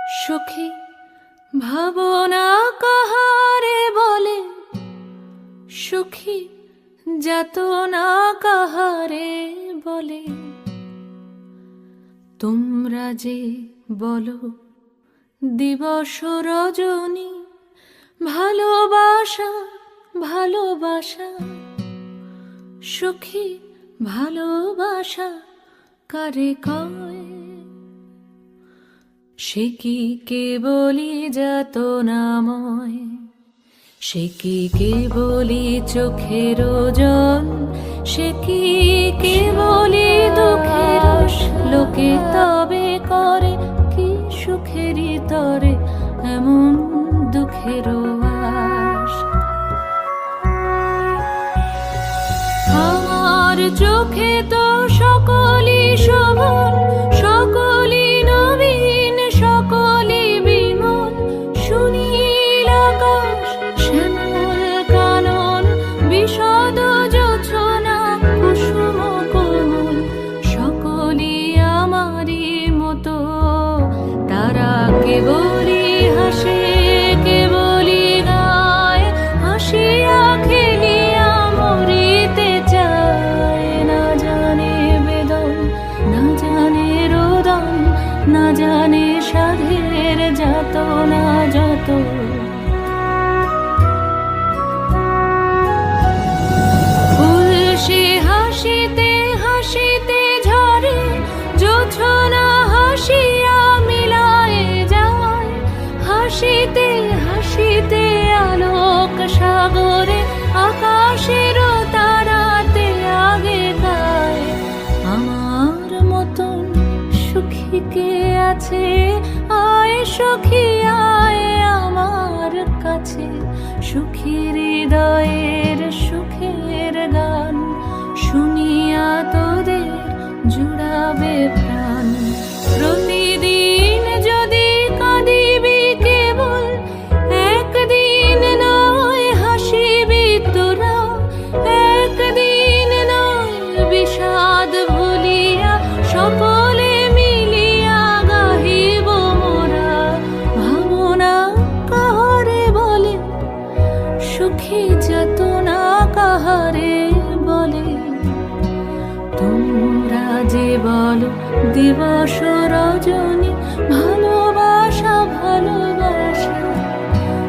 সখী ভাবনা কাহারে বলে, সখী যাতনা কাহারে বলে। তোমরা যে বলো দিবস রজনী, ভালোবাসা ভালোবাসা। সখী ভালোবাসা কারে কয়? সে কি কেবলি যাতনাময়, সে কি কেবলি চোখের ওজন, সে কি কেবলি দুঃখের লোকে তবে করে কি সুখেরই তরে এমন দুঃখের আশ। আমার চোখে তো সকলই শোভন, সকলই নবীন, সকলই বিমল। সুনীল আকাশ, শ্যামল কানন, বিশদ জোছনা, কুসুম কোমল, সকলই আমারই মতো। তারা কেবলই হাসে, কেবলই গায়, হাসিয়া খেলিয়া মরিতে চায়। না জানে বেদন, না জানে রোদন, না জানে সাধের যাতনা যত। ফুল সে হাসিতে হাসিতে ঝরে, জোছনা হাসিয়া মিলায় যায়। হাসিতে হাসিতে আলোক সাগরে, আকাশের তারাতে আগে গায়। আমার মতন সুখী কে আছে? আয় সখী আয় আমার কাছে। সুখী হৃদয়ের সুখের গান শুনিয়া তোদের জুড়াবে প্রাণ। প্রতিদিন যদি কাঁদিবি কেবল, একদিন নয় হাসিবি তোরা। একদিন নয় বিষাদ ভুলিয়া, সকলে মিলিয়া গাহিব মোরা। ভাবনা কাহারে বলে, সুখী যাতনা কাহারে বলে। তোমরা যে বলো দিবস রজনী,